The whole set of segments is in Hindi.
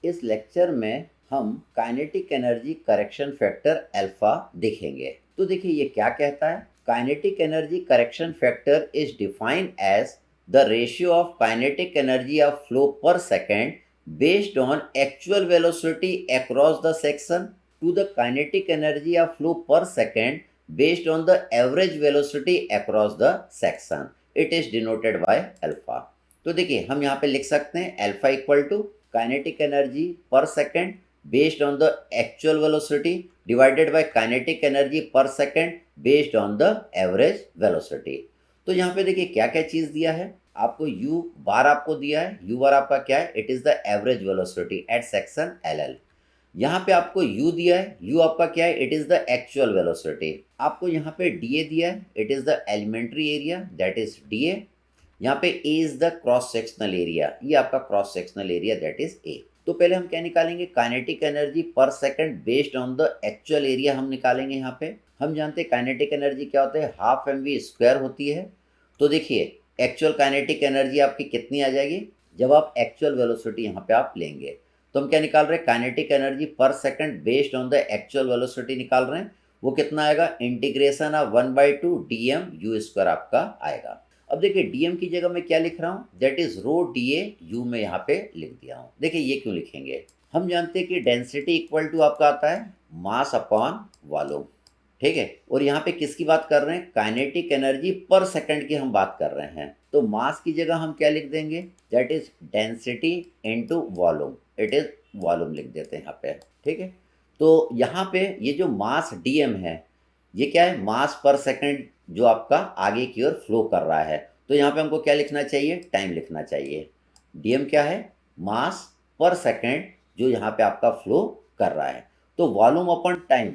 इस लेक्चर में हम kinetic energy correction factor alpha देखेंगे। तो देखिए ये क्या कहता है, kinetic energy correction factor is defined as the ratio of kinetic energy of flow per second based on actual velocity across the section to the kinetic energy of flow per second based on the average velocity across the section. It is denoted by alpha. तो देखिए हम यहाँ पे लिख सकते हैं alpha equal to kinetic energy per second based on the actual velocity divided by kinetic energy per second based on the average velocity. तो यहाँ पे देखिए क्या क्या चीज़ दिया है आपको, u बार आपको दिया है, u बार आपका क्या है, it is the average velocity at section LL। यहाँ पे आपको u दिया है, u आपका क्या है, it is the actual velocity. आपको यहाँ पे dA दिया है, it is the elementary area that is dA। यहाँ पे a is the cross sectional area, ये आपका cross sectional area that is a। तो पहले हम क्या निकालेंगे, kinetic energy per second based on the actual area हम निकालेंगे। यहाँ पे हम जानते हैं काइनेटिक एनर्जी क्या होता है, हाफ mv² होती है। तो देखिए एक्चुअल काइनेटिक एनर्जी आपकी कितनी आ जाएगी जब आप एक्चुअल वेलोसिटी यहाँ पे आप लेंगे। तो हम क्या निकाल रहे हैं, kinetic energy per second based on the actual velocity निकाल रहे हैं। वो कितना आएगा, इंटीग्रेशन ऑफ 1/2 dm u² आपका आएगा। अब देखिए dm की जगह मैं क्या लिख रहा हूँ, that is rho dA u में यहाँ पे लिख दिया हूँ। देखिए ये क्यों लिखेंगे, हम जानते हैं कि डेंसिटी इक्वल टू आपका आता है मास अपॉन वॉल्यूम, ठीक है। और यहाँ पे किसकी बात कर रहे हैं, काइनेटिक एनर्जी पर सेकंड की हम बात कर रहे हैं। तो मास की जगह हम क्या लिख देंगे, that is density into volume, it is volume लिख देते हैं यहाँ पे, ठीक है। तो यहाँ पे ये जो मास dm है ये क्या है, मास पर सेकंड जो आपका आगे की ओर फ्लो कर रहा है। तो यहाँ पे हमको क्या लिखना चाहिए, टाइम लिखना चाहिए। dm क्या है, मास पर सेकंड जो यहाँ पे आपका फ्लो कर रहा है। तो volume upon time,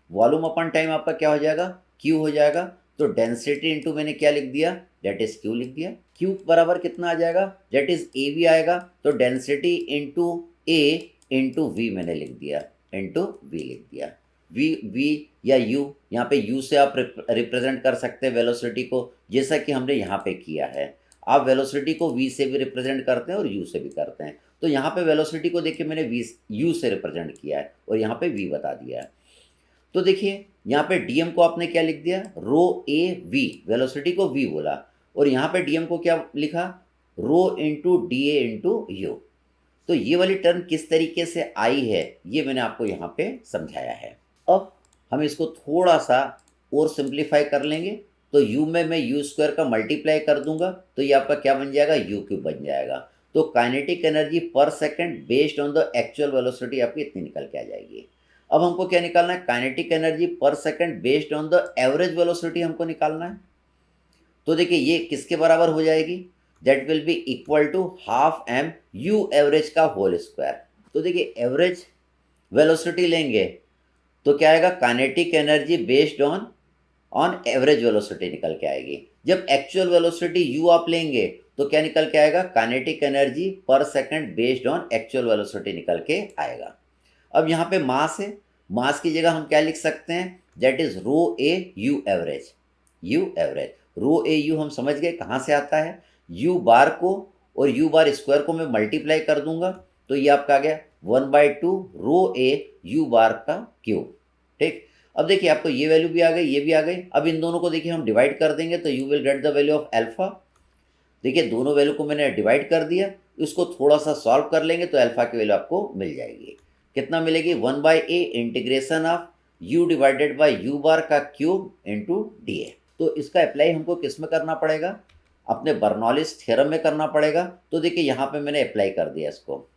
volume upon time आपका क्या हो जाएगा, क्यू हो जाएगा। तो डेंसिटी इंटू मैंने क्या लिख दिया, डेट इज क्यू लिख दिया। क्यू बराबर कितना आ जाएगा, डेट इज ए वी आएगा। तो density into A into V मैंने लिख दिया, इंटू वी लिख दिया। वी या यू, यहाँ पे यू से आप रिप्रेजेंट कर सकते हैं वेलोसिटी को, जैसा कि हमने यहाँ पे किया है। आप वेलोसिटी को वी से भी रिप्रेजेंट करते हैं और यू से भी करते हैं। तो यहाँ पे वेलोसिटी को देखिए मैंने वी यू से रिप्रेजेंट किया है और यहाँ पे वी बता दिया है। तो देखिए यहाँ पे dm को आपने क्या लिख दिया, रो ए वी, वेलोसिटी को v बोला, और यहाँ पे dm को क्या लिखा, rho into D A into U. तो ये वाली टर्म किस तरीके से आई है ये मैंने आपको यहाँ पे समझाया है। अब हम इसको थोड़ा सा और सिंप्लीफाई कर लेंगे। तो u में मैं u² का मल्टीप्लाई कर दूंगा तो ये आपका क्या बन जाएगा, u³ बन जाएगा। तो kinetic energy per second based on the actual velocity आपकी इतनी निकल के आ जाएगी। अब हमको क्या निकालना है, kinetic energy per second based on the average velocity हमको निकालना है। तो देखिए ये किसके बराबर हो जाएगी, that will be equal to half m u average का होल स्क्वायर। तो देखिए एवरेज वेलोसिटी लेंगे तो क्या आएगा, kinetic energy based on average velocity निकल के आएगी। जब एक्चुअल वेलोसिटी u आप लेंगे तो क्या निकल के आएगा, kinetic energy per second based on actual velocity निकल के आएगा। अब यहाँ पे मास है, मास की जगह हम क्या लिख सकते हैं, that is rho A U average, U average. Rho A U हम समझ गए कहाँ से आता है, यू बार को और यू बार स्क्वायर को मैं मल्टीप्लाई कर दूंगा तो ये आपका आ गया 1/2 रो ए यू बार का क्यूब, ठीक। अब देखिए आपको ये वैल्यू भी आ गई, ये भी आ गई। अब इन दोनों को देखिए हम डिवाइड कर देंगे तो you will get the value of alpha. देखिए दोनों वैल्यू को मैंने डिवाइड कर दिया, इसको थोड़ा सा सॉल्व कर लेंगे तो अल्फा की वैल्यू आपको मिल जाएगी। कितना मिलेगी, 1/a integration of u divided by u बार का क्यूब इंटू डी ए। तो इसका अप्लाई हमको किस में करना पड़ेगा, अपने बर्नौलिस थ्योरम में करना पड़ेगा। तो देखिए यहाँ पे मैंने अप्लाई कर दिया, इसको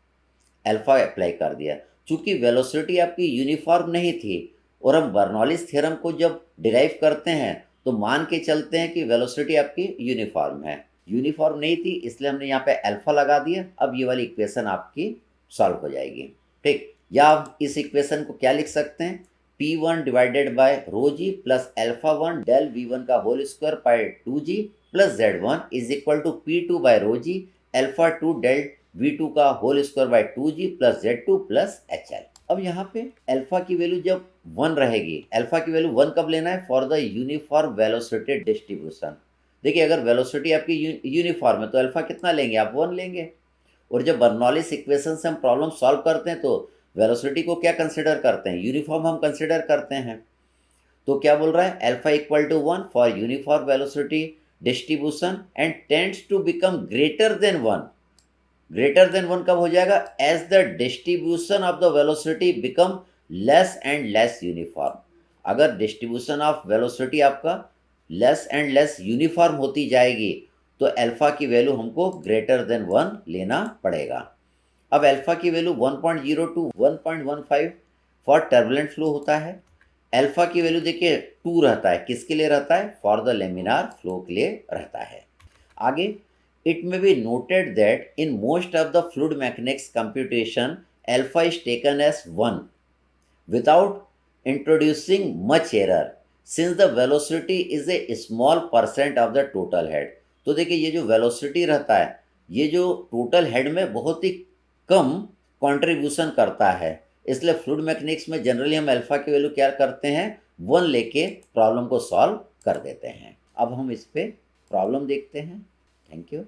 अल्फा अप्लाई कर दिया। चूंकि वेलोसिटी आपकी यूनिफॉर्म नहीं थी और हम बर्नौलिस थ्योरम को जब डिराइव करते हैं तो मान के चलते हैं कि वेलोसिटी आपकी यूनिफॉर्म है, यूनिफॉर्म नहीं थी इसलिए हमने यहाँ पे अल्फा लगा दिया। अब ये वाली इक्वेशन आपकी सॉल्व हो जाएगी, ठीक। या आप इस इक्वेशन को क्या लिख सकते हैं, P1 divided by rho g plus α1 del V1 का whole square by 2g plus Z1 is equal to P2 by rho g α2 del V2 का whole square by 2g plus Z2 plus HL। अब यहाँ पे अल्फा की वैल्यू जब 1 रहेगी, अल्फा की वैल्यू 1 कब लेना है, for the uniform velocity distribution. देखिए अगर वेलोसिटी आपकी यूनिफॉर्म है तो अल्फा कितना लेंगे आप, 1 लेंगे। और जब बर्नौलिस इक्वेशन से हम प्रॉब्लम सॉल्व करते हैं तो वेलोसिटी को क्या कंसिडर करते हैं, यूनिफॉर्म हम कंसिडर करते हैं। तो क्या बोल रहा है, alpha equal to 1 for uniform velocity distribution and tends to become greater than 1। Greater than 1 कब हो जाएगा, as the distribution of the velocity become less and less uniform. अगर डिस्ट्रीब्यूशन ऑफ वेलोसिटी आपका लेस एंड लेस यूनिफॉर्म होती जाएगी तो अल्फा की वैल्यू हमको ग्रेटर देन 1 लेना पड़ेगा। अब अल्फा की value 1.0 to 1.15 for turbulent flow होता है। अल्फा की वैल्यू देखिए 2 रहता है, किसके लिए रहता है, फॉर द लेमिनार फ्लो के लिए रहता है। आगे, it may be noted that in most of the fluid mechanics computation alpha is taken as 1 without introducing much error since the velocity is a small percent of the total head। तो देखिए ये जो वेलोसिटी रहता है ये जो टोटल हेड में बहुत ही कम कंट्रीब्यूशन करता है, इसलिए फ्लूइड मैकेनिक्स में जनरली हम अल्फा की वैल्यू क्या करते हैं, 1 लेके प्रॉब्लम को सॉल्व कर देते हैं। अब हम इस पे प्रॉब्लम देखते हैं। Thank you.